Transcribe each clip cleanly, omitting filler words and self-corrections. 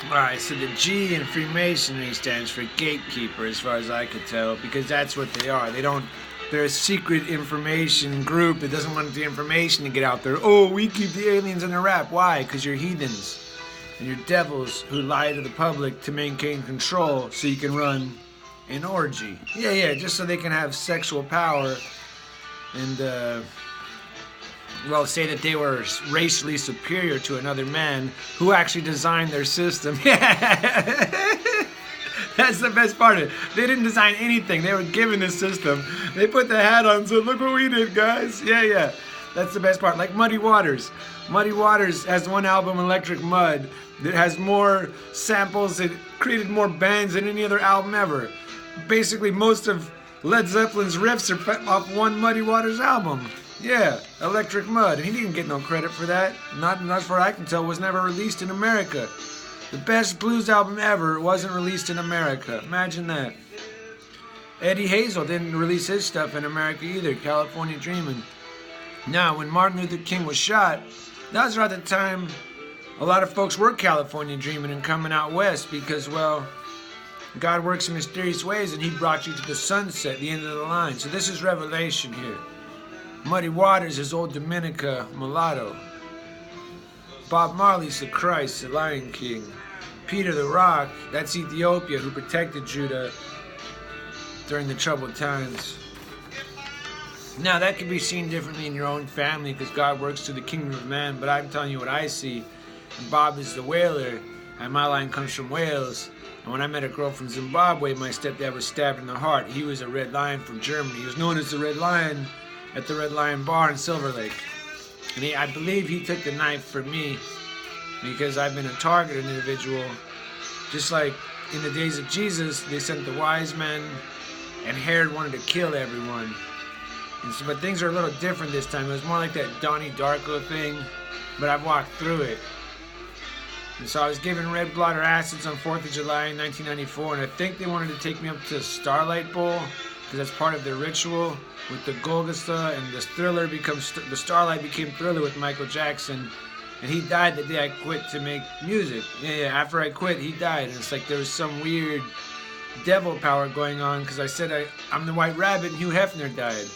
Alright, so the G in Freemasonry stands for gatekeeper, as far as I could tell, because that's what they are. They're a secret information group that doesn't want the information to get out there. Oh, we keep the aliens in a wrap. Why? Because you're heathens. And you're devils who lie to the public to maintain control so you can run an orgy. Yeah, just so they can have sexual power and, well, say that they were racially superior to another man who actually designed their system. That's the best part of it. They didn't design anything. They were given this system. They put the hat on and said, look what we did, guys. Yeah. That's the best part. Like Muddy Waters. Muddy Waters has one album, Electric Mud, that has more samples. It created more bands than any other album ever. Basically, most of Led Zeppelin's riffs are off one Muddy Waters album. Yeah, Electric Mud. And he didn't get no credit for that. Not as far as I can tell, was never released in America. The best blues album ever wasn't released in America. Imagine that. Eddie Hazel didn't release his stuff in America either, California Dreamin'. Now, when Martin Luther King was shot, that was around the time a lot of folks were California dreaming and coming out west because, well, God works in mysterious ways and he brought you to the sunset, the end of the line. So this is revelation here. Muddy Waters is Old Dominica Mulatto. Bob Marley's the Christ, the Lion King. Peter the Rock, that's Ethiopia, who protected Judah during the troubled times. Now that can be seen differently in your own family because God works through the kingdom of man, but I'm telling you what I see. And Bob is the whaler, and my line comes from Wales. And when I met a girl from Zimbabwe, my stepdad was stabbed in the heart. He was a Red Lion from Germany. He was known as the Red Lion at the Red Lion Bar in Silver Lake. And I believe he took the knife for me because I've been a targeted individual. Just like in the days of Jesus, they sent the wise men, and Herod wanted to kill everyone. And so, but things are a little different this time. It was more like that Donnie Darko thing, but I've walked through it. And so I was given red blotter acids on 4th of July in 1994, and I think they wanted to take me up to Starlight Bowl because that's part of their ritual with the Golgotha, and the Thriller becomes the Starlight became Thriller with Michael Jackson, and he died the day I quit to make music. Yeah, after I quit, he died, and it's like there was some weird devil power going on because I said I'm the White Rabbit, and Hugh Hefner died.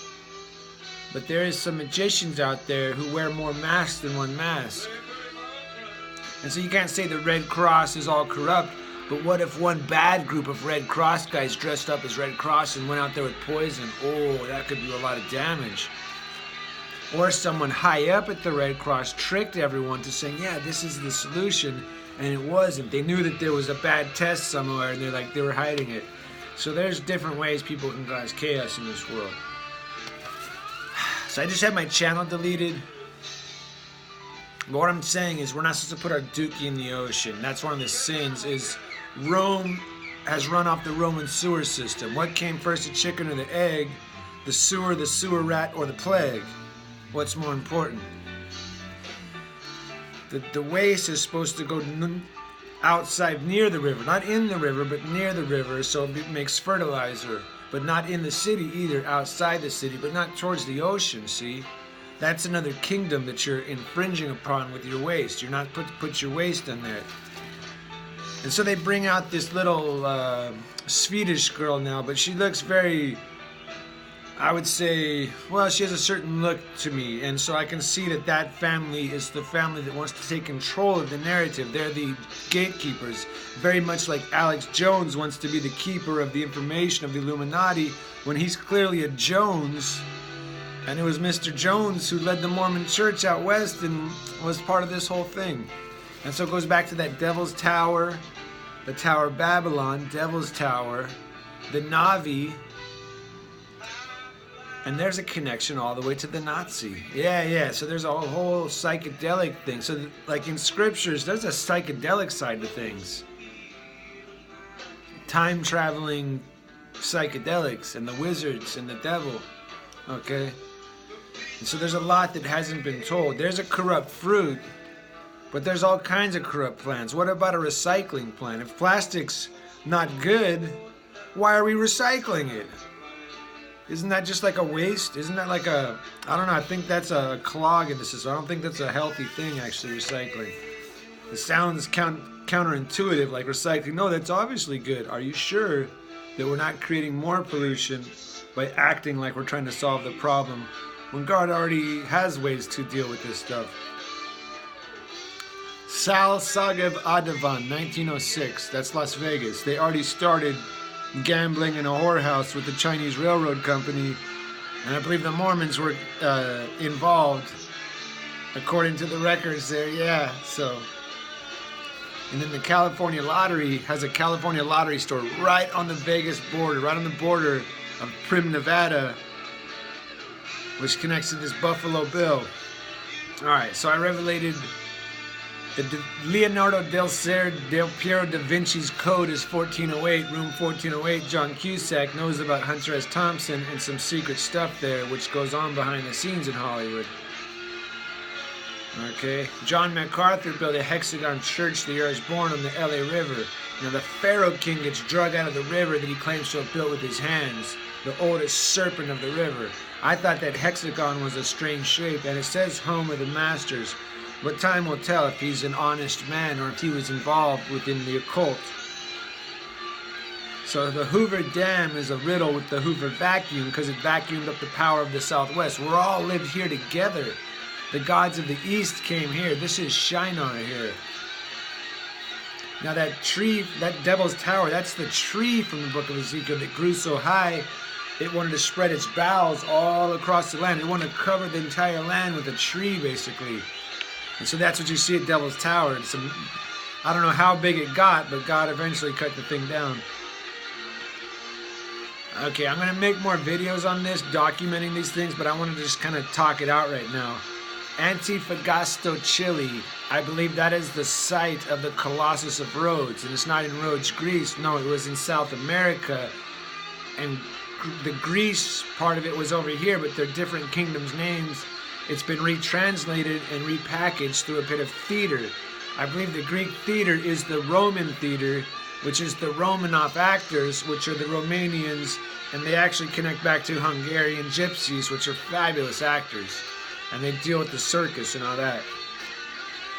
But there is some magicians out there who wear more masks than one mask. And so you can't say the Red Cross is all corrupt, but what if one bad group of Red Cross guys dressed up as Red Cross and went out there with poison? Oh, that could do a lot of damage. Or someone high up at the Red Cross tricked everyone to saying, yeah, this is the solution, and it wasn't. They knew that there was a bad test somewhere, and they were hiding it. So there's different ways people can cause chaos in this world. So I just had my channel deleted. But what I'm saying is we're not supposed to put our dookie in the ocean. That's one of the sins is Rome has run off the Roman sewer system. What came first, the chicken or the egg? The sewer rat, or the plague? What's more important? The waste is supposed to go outside near the river. Not in the river, but near the river, so it makes fertilizer. But not in the city either, outside the city, but not towards the ocean, see? That's another kingdom that you're infringing upon with your waste. You're not put your waste in there. And so they bring out this little Swedish girl now, but she looks very, I would say, well, she has a certain look to me. And so I can see that that family is the family that wants to take control of the narrative. They're the gatekeepers. Very much like Alex Jones wants to be the keeper of the information of the Illuminati when he's clearly a Jones. And it was Mr. Jones who led the Mormon church out west and was part of this whole thing. And so it goes back to that Devil's Tower, the Tower of Babylon, Devil's Tower, the Navi, and there's a connection all the way to the Nazi. Yeah, so there's a whole psychedelic thing. So like in scriptures, there's a psychedelic side to things. Time-traveling psychedelics and the wizards and the devil, okay? And so there's a lot that hasn't been told. There's a corrupt fruit, but there's all kinds of corrupt plants. What about a recycling plant? If plastic's not good, why are we recycling it? Isn't that just like a waste? Isn't that like a, I don't know, I think that's a clog in the system. I don't think that's a healthy thing, actually, recycling. It sounds counterintuitive, like recycling. No, that's obviously good. Are you sure that we're not creating more pollution by acting like we're trying to solve the problem when God already has ways to deal with this stuff? Sal Sagev Adavan, 1906. That's Las Vegas. They already started gambling in a whorehouse with the Chinese Railroad Company, and I believe the Mormons were involved, according to the records there. Yeah, so. And then the California Lottery has a California Lottery store right on the Vegas border, right on the border of Prim, Nevada, which connects to this Buffalo Bill. All right, so I revelated that Leonardo del Piero da Vinci's code is 1408, room 1408. John Cusack knows about Hunter S. Thompson and some secret stuff there, which goes on behind the scenes in Hollywood. Okay, John MacArthur built a hexagon church the year I was born on the LA River. Now the Pharaoh King gets drug out of the river that he claims to have built with his hands, the oldest serpent of the river. I thought that hexagon was a strange shape, and it says home of the masters. But time will tell if he's an honest man or if he was involved within the occult. So the Hoover Dam is a riddle with the Hoover vacuum because it vacuumed up the power of the Southwest. We're all lived here together. The gods of the East came here. This is Shinar here. Now that tree, that Devil's Tower, that's the tree from the book of Ezekiel that grew so high it wanted to spread its boughs all across the land. It wanted to cover the entire land with a tree, basically. And so that's what you see at Devil's Tower. I don't know how big it got, but God eventually cut the thing down. Okay, I'm going to make more videos on this, documenting these things, but I want to just kind of talk it out right now. Antofagasta, Chile. I believe that is the site of the Colossus of Rhodes, and it's not in Rhodes, Greece. No, it was in South America, and the Greece part of it was over here, but they're different kingdoms' names. It's been retranslated and repackaged through a bit of theater. I believe the Greek theater is the Roman theater, which is the Romanov actors, which are the Romanians, and they actually connect back to Hungarian gypsies, which are fabulous actors. And they deal with the circus and all that.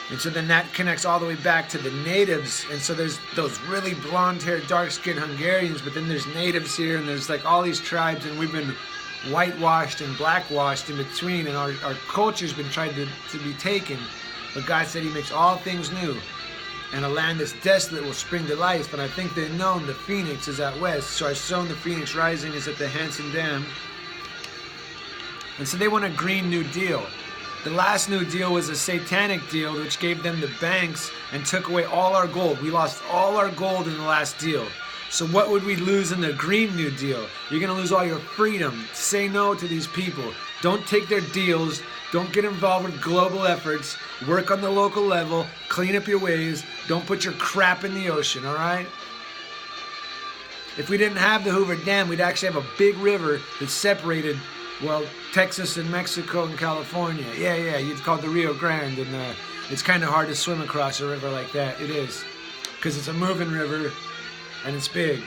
And so then that connects all the way back to the natives. And so there's those really blonde-haired, dark-skinned Hungarians, but then there's natives here, and there's like all these tribes, and we've been whitewashed and blackwashed in between, and our culture's been tried to be taken. But God said he makes all things new. And a land that's desolate will spring to life. And I think they've known the Phoenix is out west. So I've shown the Phoenix rising is at the Hansen Dam. And so they want a Green New Deal. The last New Deal was a satanic deal which gave them the banks and took away all our gold. We lost all our gold in the last deal. So what would we lose in the Green New Deal? You're going to lose all your freedom. Say no to these people. Don't take their deals. Don't get involved with global efforts. Work on the local level. Clean up your ways. Don't put your crap in the ocean, all right? If we didn't have the Hoover Dam, we'd actually have a big river that separated, well, Texas and Mexico and California. Yeah, it's called the Rio Grande, and it's kind of hard to swim across a river like that. It is, because it's a moving river, and it's big.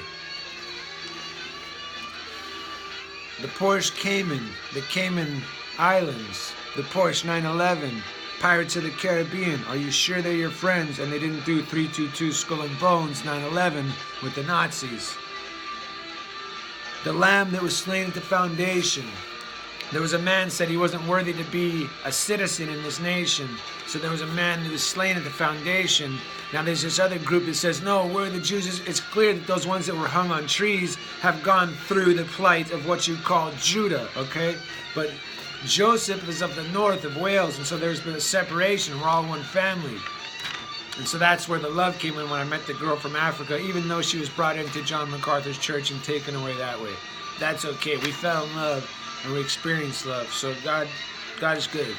The Porsche Cayman, the Cayman Islands, the Porsche 911, Pirates of the Caribbean. Are you sure they're your friends and they didn't do 322 Skull and Bones 911 with the Nazis? The lamb that was slain at the foundation. There was a man said he wasn't worthy to be a citizen in this nation. So there was a man who was slain at the foundation. Now there's this other group that says, no, we're the Jews. It's clear that those ones that were hung on trees have gone through the plight of what you call Judah, okay? But Joseph is of the north of Wales, and so there's been a separation. We're all one family. And so that's where the love came in when I met the girl from Africa, even though she was brought into John MacArthur's church and taken away that way. That's okay. We fell in love and we experienced love. So God is good.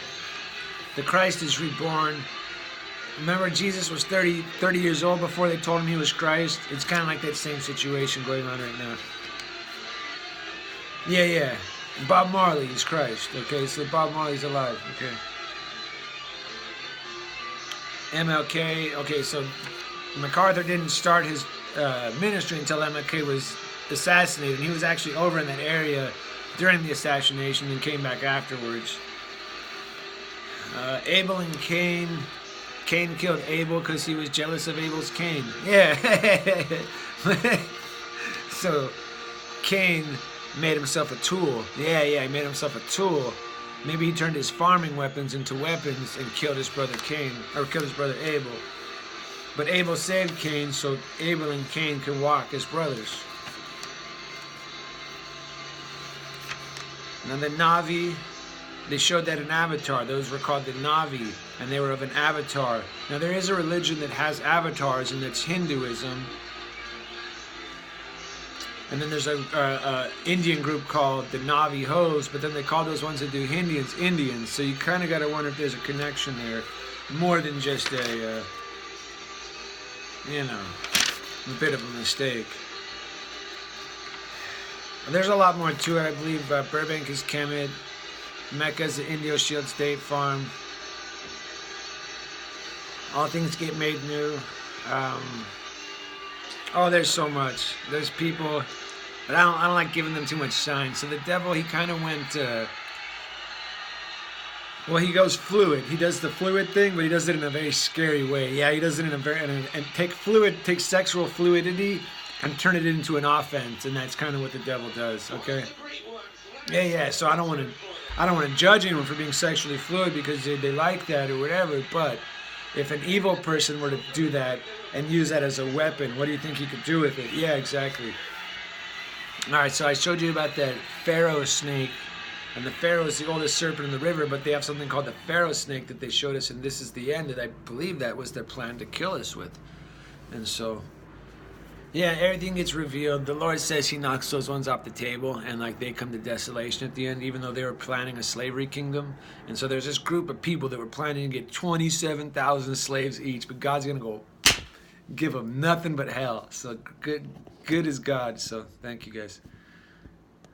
The Christ is reborn. Remember, Jesus was 30 years old before they told him he was Christ. It's kind of like that same situation going on right now. Yeah. Bob Marley is Christ. Okay, so Bob Marley's alive. Okay. MLK. Okay, so MacArthur didn't start his ministry until MLK was assassinated. He was actually over in that area during the assassination and came back afterwards. Abel and Cain. Cain killed Abel because he was jealous of Abel's cane. Yeah. So Cain made himself a tool. Yeah, he made himself a tool. Maybe he turned his farming weapons into weapons and killed his brother Cain, or killed his brother Abel. But Abel saved Cain, so Abel and Cain could walk as brothers. Now the Navi, they showed that in Avatar. Those were called the Navi, and they were of an avatar. Now there is a religion that has avatars, and that's Hinduism. And then there's a Indian group called the Navi Hos, but then they call those ones that do Indians. So you kind of got to wonder if there's a connection there, more than just a, a bit of a mistake. There's a lot more to it. I believe Burbank is Kemet, Mecca is the Indio Shield State Farm. All things get made new. Oh, there's so much. There's people, but I don't like giving them too much shine. So the devil, he kind of went, well, he goes fluid. He does the fluid thing, but he does it in a very scary way. Yeah, he does it in a very, and take sexual fluidity and turn it into an offense, and that's kind of what the devil does. Okay. Yeah. So I don't want to judge anyone for being sexually fluid because they like that or whatever, but if an evil person were to do that and use that as a weapon, what do you think he could do with it? Yeah, exactly. All right, so I showed you about that Pharaoh snake, and the Pharaoh is the oldest serpent in the river, but they have something called the Pharaoh snake that they showed us, and this is the end, and I believe that was their plan to kill us with. And so, yeah, everything gets revealed. The Lord says he knocks those ones off the table, and like they come to desolation at the end, even though they were planning a slavery kingdom. And so there's this group of people that were planning to get 27,000 slaves each, but God's gonna go give them nothing but hell. So good is God. So thank you guys.